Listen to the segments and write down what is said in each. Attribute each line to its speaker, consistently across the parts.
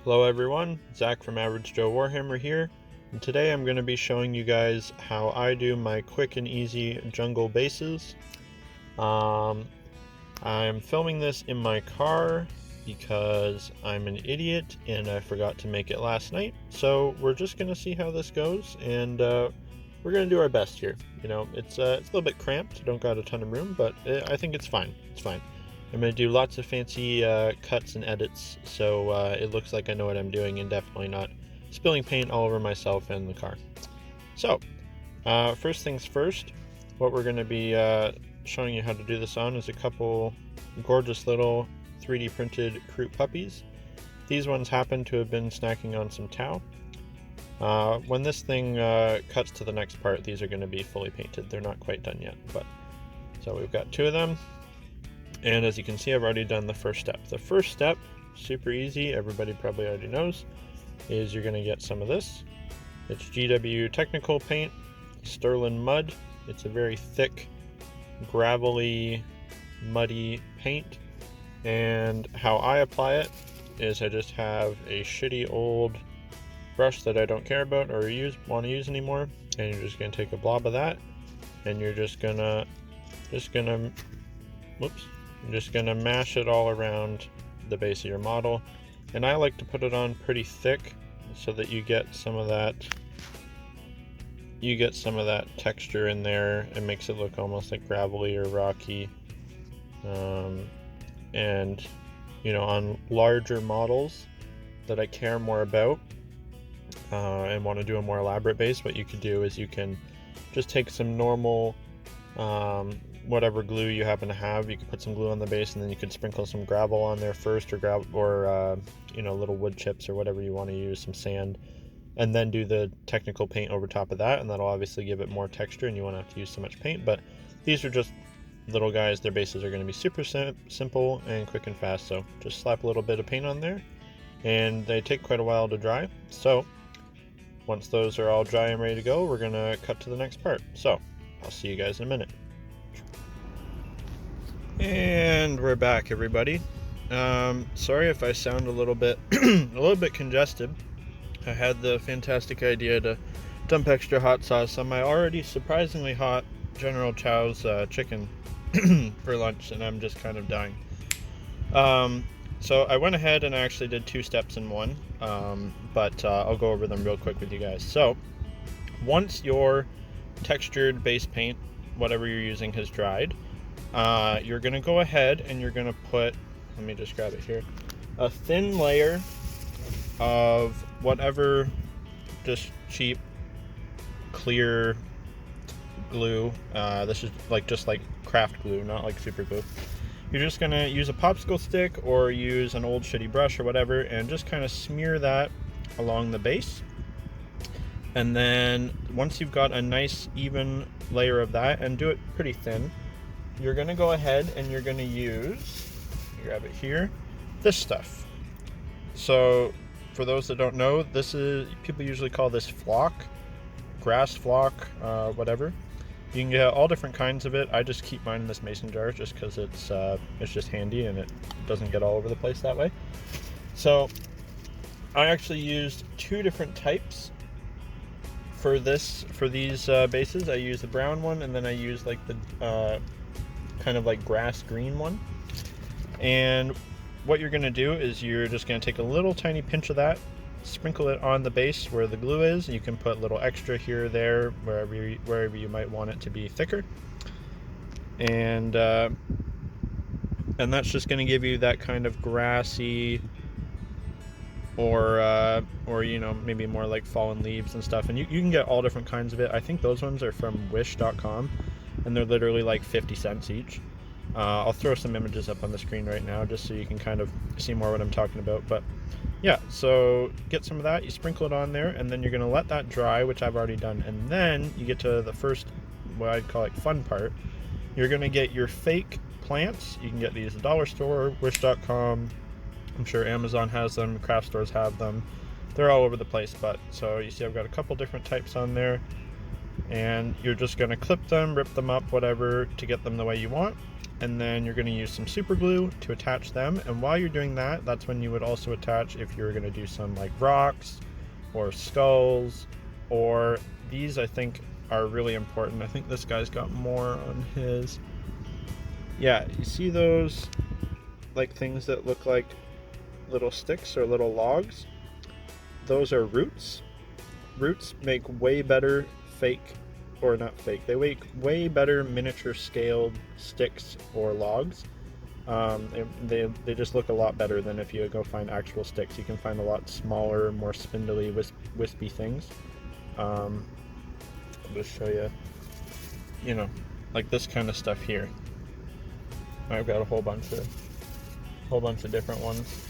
Speaker 1: Hello everyone, Zach from Average Joe Warhammer here, and today I'm going to be showing you guys how I do my quick and easy jungle bases. I'm filming this in my car because I'm an idiot and I forgot to make it last night, so we're just going to see how this goes, and we're going to do our best here. You know, it's a little bit cramped, I don't got a ton of room, but I think it's fine. I'm going to do lots of fancy cuts and edits, so it looks like I know what I'm doing and definitely not spilling paint all over myself and the car. So, first things first, what we're going to be showing you how to do this on is a couple gorgeous little 3D printed Kroot puppies. These ones happen to have been snacking on some towel. When this thing cuts to the next part, these are going to be fully painted. They're not quite done yet, but so we've got two of them. And as you can see, I've already done the first step. The first step, super easy, everybody probably already knows, is you're going to get some of this. It's GW Technical Paint, Sterling Mud. It's a very thick, gravelly, muddy paint. And how I apply it is I just have a shitty old brush that I don't care about or want to use anymore. And you're just going to take a blob of that, and you're just gonna mash it all around the base of your model. And I like to put it on pretty thick so that you get some of that texture in there. It makes it look almost like gravelly or rocky. And you know, on larger models that I care more about and want to do a more elaborate base, what you could do is you can just take some normal whatever glue you happen to have. You could put some glue on the base, and then you could sprinkle some gravel on there first, or you know, little wood chips or whatever you want to use, some sand, and then do the technical paint over top of that, and that'll obviously give it more texture and you won't have to use so much paint. But these are just little guys. Their bases are going to be super simple and quick and fast, so just slap a little bit of paint on there, and they take quite a while to dry. So once those are all dry and ready to go, we're going to cut to the next part. So I'll see you guys in a minute. And we're back, everybody. Sorry if I sound a little bit congested. I had the fantastic idea to dump extra hot sauce on my already surprisingly hot General Chow's chicken for lunch, and I'm just kind of dying. So I went ahead and I actually did two steps in one, but I'll go over them real quick with you guys. So once your textured base paint, whatever you're using, has dried, you're going to go ahead and you're going to put, let me just grab it here, a thin layer of whatever just cheap clear glue. This is just like craft glue, not like super glue. You're just going to use a popsicle stick or use an old shitty brush or whatever, and just kind of smear that along the base. And then once you've got a nice even layer of that, and do it pretty thin, you're going to go ahead and you're going to use, grab it here, this stuff. So for those that don't know, this is, people usually call this flock, grass flock, whatever. You can get all different kinds of it. I just keep mine in this mason jar just because it's just handy and it doesn't get all over the place that way. So I actually used two different types for these bases. I use the brown one, and then I use like the kind of like grass green one. And what you're going to do is you're just going to take a little tiny pinch of that, sprinkle it on the base where the glue is. You can put a little extra here or there, wherever you might want it to be thicker, and that's just going to give you that kind of grassy, or you know, maybe more like fallen leaves and stuff. And you can get all different kinds of it. I think those ones are from wish.com, and they're literally like 50 cents each. I'll throw some images up on the screen right now just so you can kind of see more what I'm talking about. But yeah, so get some of that, you sprinkle it on there, and then you're going to let that dry, which I've already done. And then you get to the first, what I'd call like fun part. You're going to get your fake plants. You can get these at the dollar store, wish.com. I'm sure Amazon has them, craft stores have them. They're all over the place. But so you see I've got a couple different types on there, and you're just going to clip them, rip them up, whatever, to get them the way you want. and then you're going to use some super glue to attach them. And while you're doing that, that's when you would also attach, if you were going to do some like rocks or skulls, or these I think are really important. I think this guy's got more on his. Yeah, you see those like things that look like little sticks or little logs? Those are roots. Roots make way better fake, or not fake, they make way better miniature scaled sticks or logs. They just look a lot better than if you go find actual sticks. You can find a lot smaller, more spindly, wispy things. I'll just show you, you know, like this kind of stuff here. I've got a whole bunch of different ones.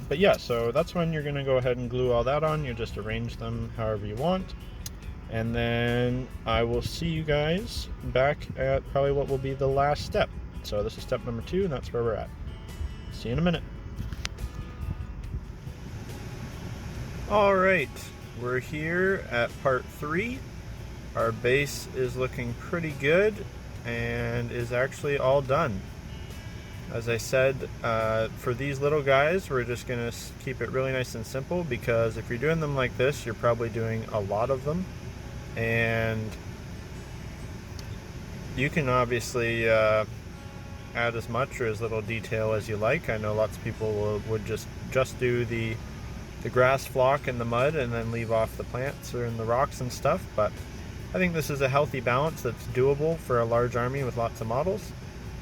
Speaker 1: But yeah, so that's when you're gonna go ahead and glue all that on. You just arrange them however you want. And then I will see you guys back at probably what will be the last step. So this is step number 2, and that's where we're at. See you in a minute. All right, we're here at part 3. Our base is looking pretty good and is actually all done. As I said, for these little guys, we're just going to keep it really nice and simple, because if you're doing them like this, you're probably doing a lot of them. And you can obviously add as much or as little detail as you like. I know lots of people would just do the grass flock in the mud and then leave off the plants or in the rocks and stuff, but I think this is a healthy balance that's doable for a large army with lots of models.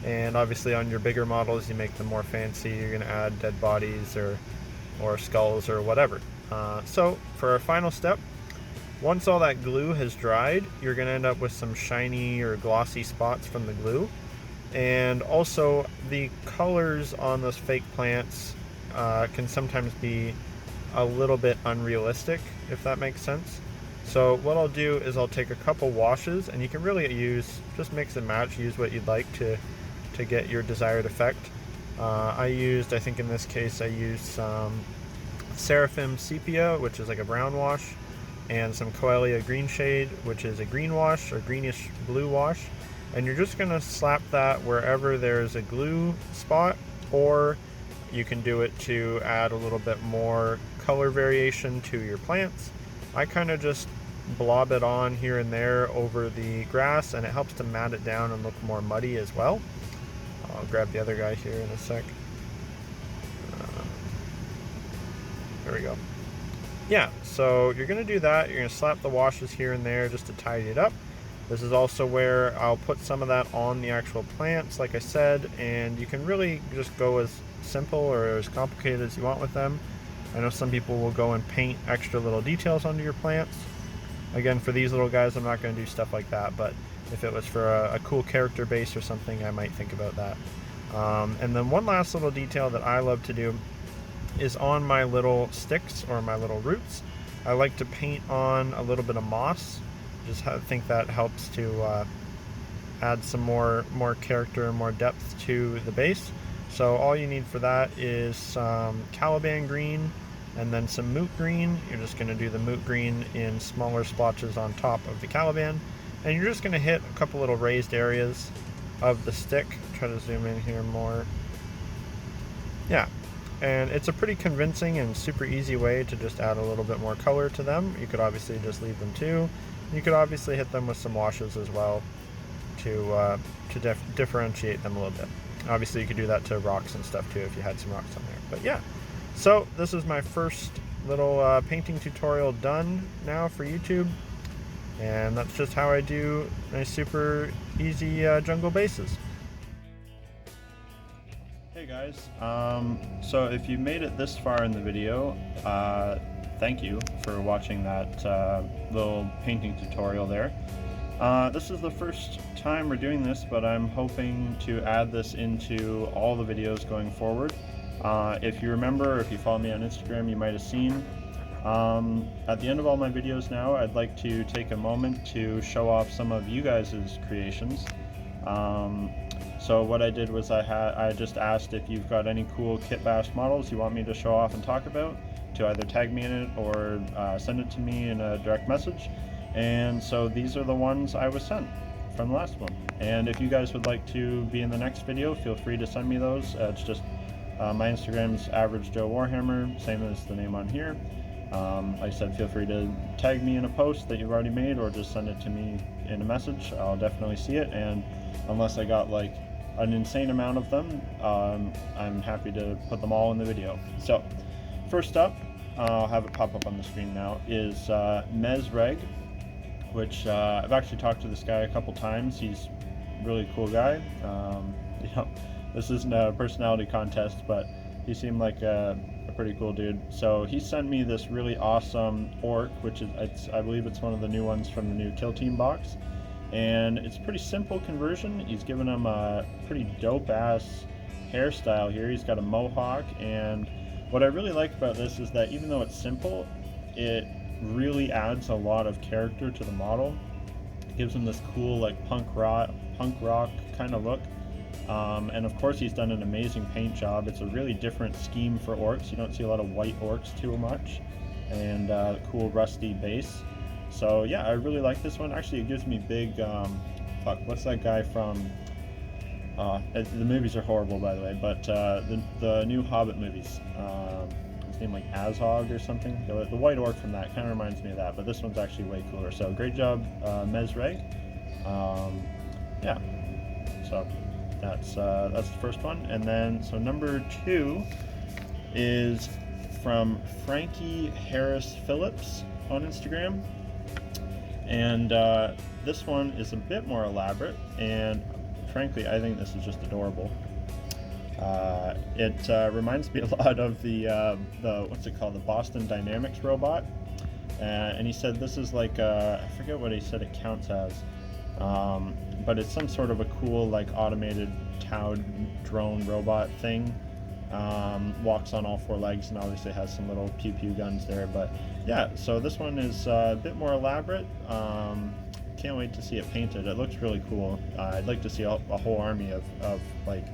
Speaker 1: And obviously on your bigger models, you make them more fancy, you're going to add dead bodies or skulls or whatever. So for our final step, once all that glue has dried, you're going to end up with some shiny or glossy spots from the glue. And also the colors on those fake plants can sometimes be a little bit unrealistic, if that makes sense. So what I'll do is I'll take a couple washes, and you can really just mix and match, use what you'd like to get your desired effect. I think in this case I used some Seraphim Sepia, which is like a brown wash, and some Coelia Green Shade, which is a green wash or greenish blue wash. And you're just gonna slap that wherever there's a glue spot, or you can do it to add a little bit more color variation to your plants. I kind of just blob it on here and there over the grass, and it helps to mat it down and look more muddy as well. I'll grab the other guy here in a sec. There we go. Yeah, so you're going to do that. You're going to slap the washes here and there just to tidy it up. This is also where I'll put some of that on the actual plants, like I said, and you can really just go as simple or as complicated as you want with them. I know some people will go and paint extra little details onto your plants. Again, for these little guys, I'm not going to do stuff like that, but if it was for a cool character base or something, I might think about that. And then one last little detail that I love to do is on my little sticks or my little roots. I like to paint on a little bit of moss. Just think that helps to add some more character and more depth to the base. So all you need for that is some Caliban green and then some moot green. You're just going to do the moot green in smaller splotches on top of the Caliban, and you're just going to hit a couple little raised areas of the stick. Try to zoom in here more. Yeah, and it's a pretty convincing and super easy way to just add a little bit more color to them. You could obviously just leave them too. You could obviously hit them with some washes as well to differentiate them a little bit. Obviously you could do that to rocks and stuff too if you had some rocks on there. But yeah, so this is my first little painting tutorial done now for YouTube, and that's just how I do my super easy jungle bases. Hey guys, so if you made it this far in the video, thank you for watching that little painting tutorial there. This is the first time we're doing this, but I'm hoping to add this into all the videos going forward. If you remember, or if you follow me on Instagram, you might have seen at the end of all my videos now, I'd like to take a moment to show off some of you guys' creations. So what I did was I just asked if you've got any cool kit bash models you want me to show off and talk about, to either tag me in it or send it to me in a direct message. And so these are the ones I was sent. from the last one. And if you guys would like to be in the next video, feel free to send me those. It's just my Instagram's Average Joe Warhammer, same as the name on here. Like I said, feel free to tag me in a post that you've already made, or just send it to me in a message. I'll definitely see it, and unless I got like an insane amount of them, I'm happy to put them all in the video. So first up, I'll have it pop up on the screen now, is Mesreg, which I've actually talked to this guy a couple times. He's a really cool guy. You know, this isn't a personality contest, but he seemed like a pretty cool dude. So he sent me this really awesome orc, which is, I believe it's one of the new ones from the new Kill Team box. And it's a pretty simple conversion. He's given him a pretty dope-ass hairstyle here. He's got a mohawk, and what I really like about this is that even though it's simple, it really adds a lot of character to the model. It gives him this cool like punk rock kind of look. And of course he's done an amazing paint job. It's a really different scheme for orcs. You don't see a lot of white orcs too much, and cool rusty base. So yeah, I really like this one. Actually, it gives me big, what's that guy from, the movies are horrible by the way, but the new Hobbit movies, his name like Azog or something, the white orc from that kind of reminds me of that, but this one's actually way cooler. So great job, Mesreg. Yeah, so that's the first one. And then, so number 2 is from Frankie Harris Phillips on Instagram. And this one is a bit more elaborate, and frankly, I think this is just adorable. It reminds me a lot of the what's it called, the Boston Dynamics robot. And he said this is like I forget what he said it counts as, but it's some sort of a cool like automated towed drone robot thing. Walks on all 4 legs, and obviously has some little pew pew guns there. But yeah, so this one is a bit more elaborate. Can't wait to see it painted. It looks really cool. I'd like to see a whole army of like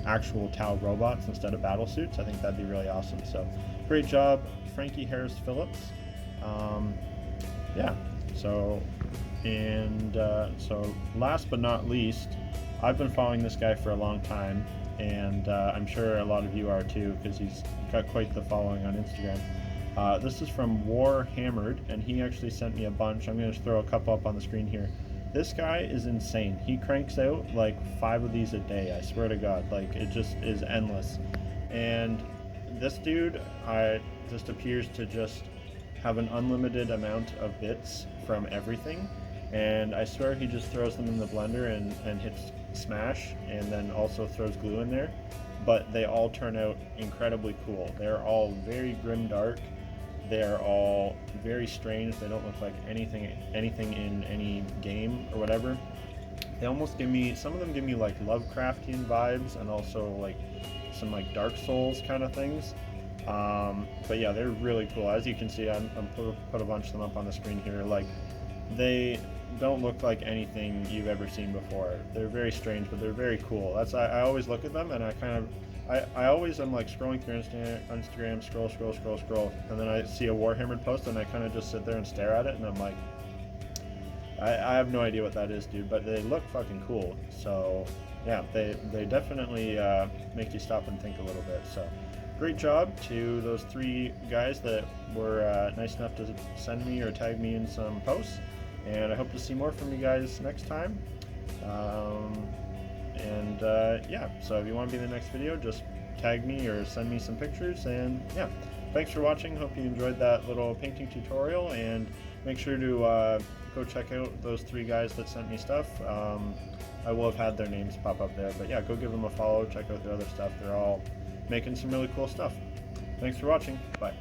Speaker 1: actual Tau robots instead of battle suits. I think that'd be really awesome. So great job, Frankie Harris Phillips. Yeah, so, and so last but not least, I've been following this guy for a long time, and I'm sure a lot of you are too, because he's got quite the following on Instagram. This is from War Hammered, and he actually sent me a bunch. I'm going to throw a couple up on the screen here. This guy is insane. He cranks out like 5 of these a day, I swear to God. Like, it just is endless. And this dude just appears to just have an unlimited amount of bits from everything. And I swear he just throws them in the blender and hits smash, and then also throws glue in there. But they all turn out incredibly cool. They're all very grim-dark. They're all very strange. They don't look like anything in any game or whatever. They almost give me, some of them give me like Lovecraftian vibes, and also like some like Dark Souls kind of things. But yeah, they're really cool. As you can see, I'm put a bunch of them up on the screen here. Like, they don't look like anything you've ever seen before. They're very strange, but they're very cool. That's, I always look at them, and I always am like scrolling through Instagram, scroll, and then I see a Warhammer post, and I kind of just sit there and stare at it, and I'm like, I have no idea what that is, dude, but they look fucking cool. So yeah, they definitely make you stop and think a little bit. So great job to those 3 guys that were nice enough to send me or tag me in some posts, and I hope to see more from you guys next time. Yeah, so if you want to be in the next video, just tag me or send me some pictures. And yeah, thanks for watching. Hope you enjoyed that little painting tutorial, and make sure to go check out those 3 guys that sent me stuff. I will have had their names pop up there, but yeah, go give them a follow, check out their other stuff. They're all making some really cool stuff. Thanks for watching. Bye.